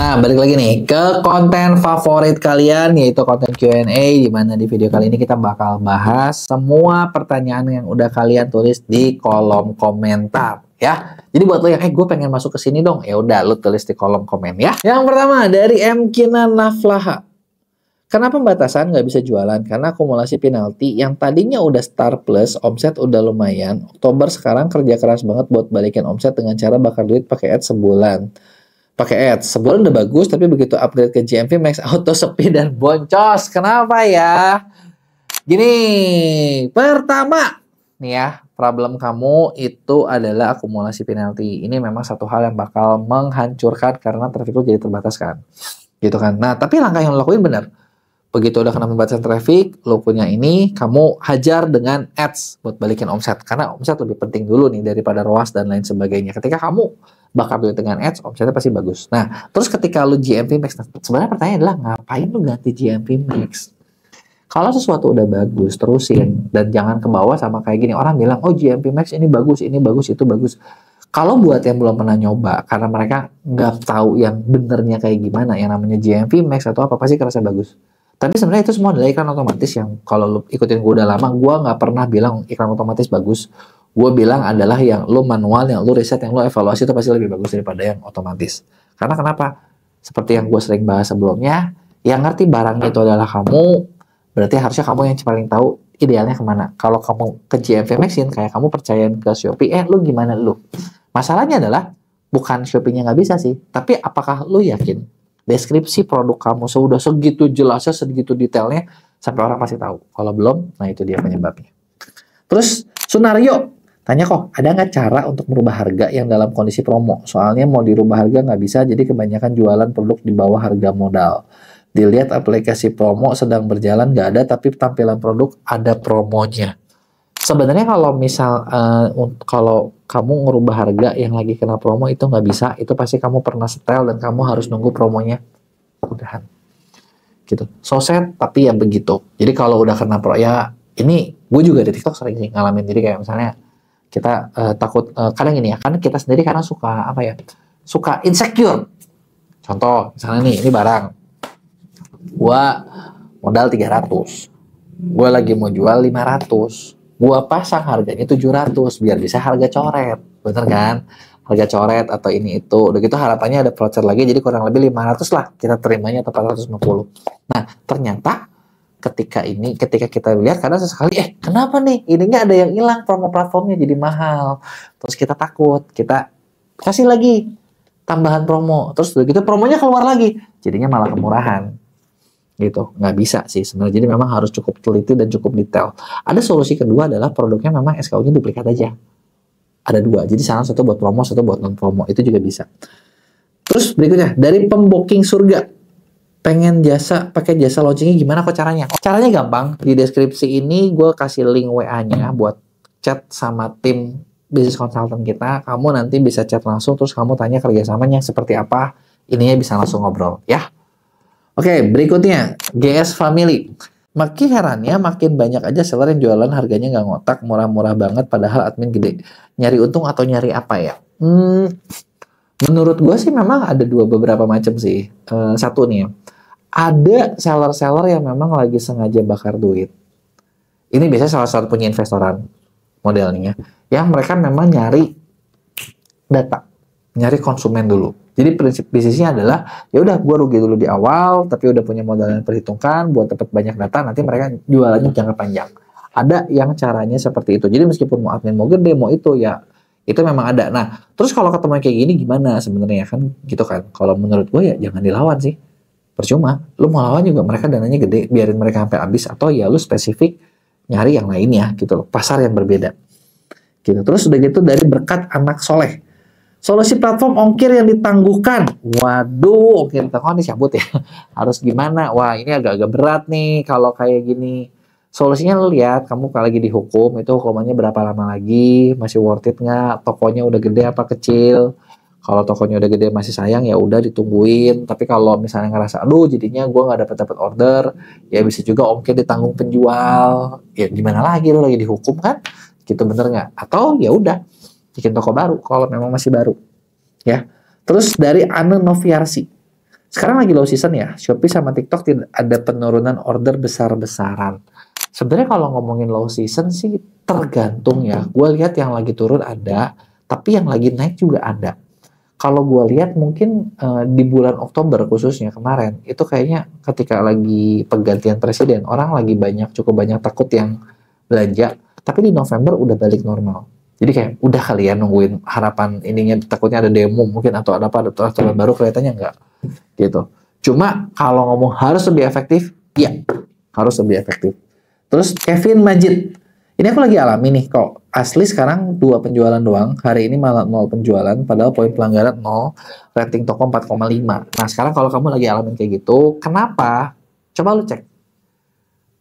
Nah, balik lagi nih ke konten favorit kalian, yaitu konten Q&A, di mana di video kali ini kita bakal bahas semua pertanyaan yang udah kalian tulis di kolom komentar ya. Jadi buat lo yang gue pengen masuk ke sini dong, ya udah lo tulis di kolom komen ya. Yang pertama dari M Kinan Naflaha. Kenapa pembatasan nggak bisa jualan? Karena akumulasi penalti yang tadinya udah Star Plus, omset udah lumayan. Oktober sekarang kerja keras banget buat balikin omset dengan cara bakar duit pakai ads sebulan. Pakai ads, sebulan udah bagus, tapi begitu upgrade ke GMV Max auto sepi dan boncos. Kenapa ya? Gini, pertama nih ya, problem kamu itu adalah akumulasi penalti. Ini memang satu hal yang bakal menghancurkan karena traffic lu jadi terbatas kan. Gitu kan. Nah, tapi langkah yang lo lakuin benar. Begitu udah kena pembatasan traffic, lo punya ini, kamu hajar dengan ads buat balikin omset. Karena omset lebih penting dulu nih daripada ROAS dan lain sebagainya. Ketika kamu bakal duit dengan ads, omsetnya pasti bagus. Nah, terus ketika lo GMV Max, sebenarnya pertanyaan adalah ngapain lo ganti GMV Max? Kalau sesuatu udah bagus, terusin. Dan jangan ke bawah sama kayak gini. Orang bilang, oh GMV Max ini bagus, itu bagus. Kalau buat yang belum pernah nyoba, karena mereka nggak tahu yang benernya kayak gimana, yang namanya GMV Max atau apa, pasti kerasa bagus. Tapi sebenarnya itu semua adalah iklan otomatis yang kalau lu ikutin gue udah lama, gue nggak pernah bilang iklan otomatis bagus. Gue bilang adalah yang lu manual, yang lu riset, yang lu evaluasi itu pasti lebih bagus daripada yang otomatis. Karena kenapa? Seperti yang gue sering bahas sebelumnya, yang ngerti barangnya itu adalah kamu, berarti harusnya kamu yang paling tahu idealnya kemana. Kalau kamu ke GMV Maxin, kayak kamu percayain ke Shopee, lu gimana lu? Masalahnya adalah, bukan Shopee-nya nggak bisa sih, tapi apakah lu yakin deskripsi produk kamu sudah segitu jelasnya, segitu detailnya, sampai orang pasti tahu. Kalau belum, nah itu dia penyebabnya. Terus, Sunario, tanya kok, ada nggak cara untuk merubah harga yang dalam kondisi promo? Soalnya mau dirubah harga nggak bisa, jadi kebanyakan jualan produk di bawah harga modal. Dilihat aplikasi promo sedang berjalan nggak ada, tapi tampilan produk ada promonya. Sebenarnya kalau misal kalau kamu ngerubah harga yang lagi kena promo itu nggak bisa, itu pasti kamu pernah setel dan kamu harus nunggu promonya udahan gitu. So sad, tapi ya begitu. Jadi kalau udah kena pro, ya ini gue juga di TikTok sering sih ngalamin. Jadi kayak misalnya kita takut kadang gini ya, kan kita sendiri karena suka apa ya, suka insecure. Contoh misalnya nih, ini barang gue modal 300, gue lagi mau jual 500, gua pasang harganya 700 biar bisa harga coret, bener kan? Harga coret atau ini itu. Udah gitu harapannya ada voucher lagi, jadi kurang lebih 500 lah kita terimanya atau 450. Nah, ternyata ketika kita lihat kadang sesekali, kenapa nih? Ininya ada yang hilang, promo platformnya jadi mahal. Terus kita takut, kita kasih lagi tambahan promo. Terus udah gitu promonya keluar lagi, jadinya malah kemurahan. Gitu, nggak bisa sih sebenarnya. Jadi memang harus cukup teliti dan cukup detail. Ada solusi kedua adalah produknya memang SKU-nya duplikat aja. Ada dua, jadi satu buat promo, satu buat non promo, itu juga bisa. Terus berikutnya dari Pemboking Surga, pengen pakai jasa launchingnya gimana kok caranya? Caranya gampang, di deskripsi ini gue kasih link WA-nya buat chat sama tim bisnis konsultan kita. Kamu nanti bisa chat langsung, terus kamu tanya kerjasamanya seperti apa, ininya bisa langsung ngobrol ya. Oke, berikutnya GS Family. Makin herannya makin banyak aja seller yang jualan harganya nggak ngotak, murah-murah banget padahal admin gede. Nyari untung atau nyari apa ya? Menurut gue sih memang ada beberapa macam sih. Satu nih, ada seller-seller yang memang lagi sengaja bakar duit. Ini biasanya salah satu punya investoran modelnya, yang mereka memang nyari data, nyari konsumen dulu. Jadi prinsip bisnisnya adalah ya udah gue rugi dulu di awal, tapi udah punya modal yang perhitungkan buat dapat banyak data, nanti mereka jualannya jangka panjang. Ada yang caranya seperti itu. Jadi meskipun mau admin mau gede mau itu ya itu memang ada. Nah terus kalau ketemu kayak gini gimana sebenarnya kan gitu kan? Kalau menurut gue ya jangan dilawan sih. Percuma. Lu mau lawan juga mereka dananya gede, biarin mereka sampai habis atau ya lu spesifik nyari yang lainnya gitu loh. Pasar yang berbeda. Gitu. Terus udah gitu dari Berkat Anak Soleh. Solusi platform ongkir yang ditangguhkan. Waduh, ongkir ditangguhkan dicabut ya. Harus gimana? Wah, ini agak-agak berat nih kalau kayak gini. Solusinya lu lihat, kamu kalau lagi dihukum, itu hukumannya berapa lama lagi? Masih worth it nggak? Tokonya udah gede apa kecil? Kalau tokonya udah gede masih sayang, ya udah ditungguin. Tapi kalau misalnya ngerasa, aduh jadinya gue nggak dapat order, ya bisa juga ongkir ditanggung penjual. Ya gimana lagi, lu lagi dihukum kan? Gitu bener nggak? Atau ya udah bikin toko baru kalau memang masih baru ya. Terus dari Anu Noviarsi, Sekarang lagi low season ya, Shopee sama TikTok tidak ada penurunan order besar-besaran. Sebenarnya kalau ngomongin low season sih tergantung ya. Gue lihat yang lagi turun ada, tapi yang lagi naik juga ada. Kalau gue lihat mungkin di bulan Oktober khususnya kemarin, itu kayaknya ketika lagi pergantian presiden, orang lagi cukup banyak takut yang belanja, tapi di November udah balik normal. Jadi kayak udah kali ya nungguin harapan ininya, takutnya ada demo mungkin atau ada apa, ada aturan baru, kelihatannya enggak gitu. Cuma kalau ngomong harus lebih efektif, iya harus lebih efektif. Terus Kevin Majid, ini aku lagi alami nih kok. Asli sekarang 2 penjualan doang, hari ini malah 0 penjualan, padahal poin pelanggaran 0, rating toko 4,5. Nah sekarang kalau kamu lagi alamin kayak gitu, kenapa? Coba lu cek.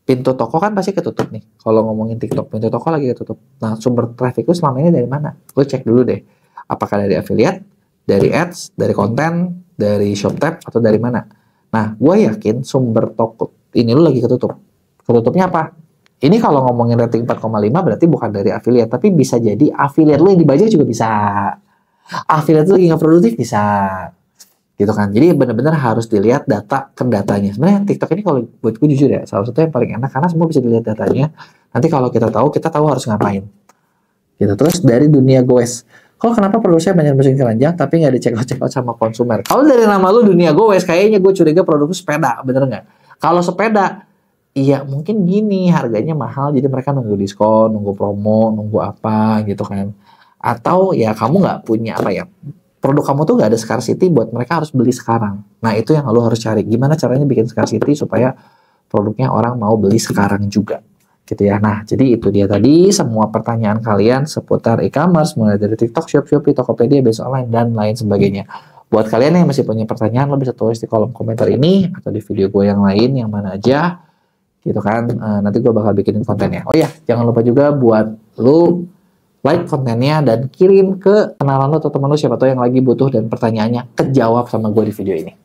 Pintu toko kan pasti ketutup nih. Kalau ngomongin TikTok, pintu toko lagi ketutup. Nah sumber traffic lu selama ini dari mana? Lu cek dulu deh. Apakah dari affiliate, dari ads, dari konten, dari ShopTab, atau dari mana? Nah, gue yakin sumber toko ini lu lagi ketutup. Ketutupnya apa? Ini kalau ngomongin rating 4,5 berarti bukan dari affiliate, tapi bisa jadi affiliate lu yang dibajak juga bisa. Affiliate lu lagi nggak produktif bisa. Gitu kan. Jadi benar-benar harus dilihat data ke datanya. Sebenarnya TikTok ini kalau buat gue jujur ya, salah satu yang paling enak karena semua bisa dilihat datanya. Nanti kalau kita tahu harus ngapain. Gitu. Terus dari dunia goes. Kalau kenapa perlu saya banyak mesin keranjang tapi nggak dicek out sama konsumer? Kalau dari nama lu dunia goes, kayaknya gue curiga produk sepeda, bener nggak? Kalau sepeda, iya mungkin gini, harganya mahal, jadi mereka nunggu diskon, nunggu promo, nunggu apa gitu kan. Atau ya kamu nggak punya apa ya, produk kamu tuh nggak ada scarcity buat mereka harus beli sekarang. Nah itu yang lu harus cari, gimana caranya bikin scarcity supaya produknya orang mau beli sekarang juga. Gitu ya. Nah, jadi itu dia tadi semua pertanyaan kalian seputar e-commerce mulai dari TikTok, Shopee, Tokopedia, Base Online dan lain sebagainya. Buat kalian yang masih punya pertanyaan, lo bisa tulis di kolom komentar ini atau di video gue yang lain yang mana aja. Gitu kan. Nanti gue bakal bikinin kontennya. Oh ya, jangan lupa juga buat lo like kontennya dan kirim ke kenalan lo atau teman lo siapa tahu yang lagi butuh dan pertanyaannya kejawab sama gue di video ini.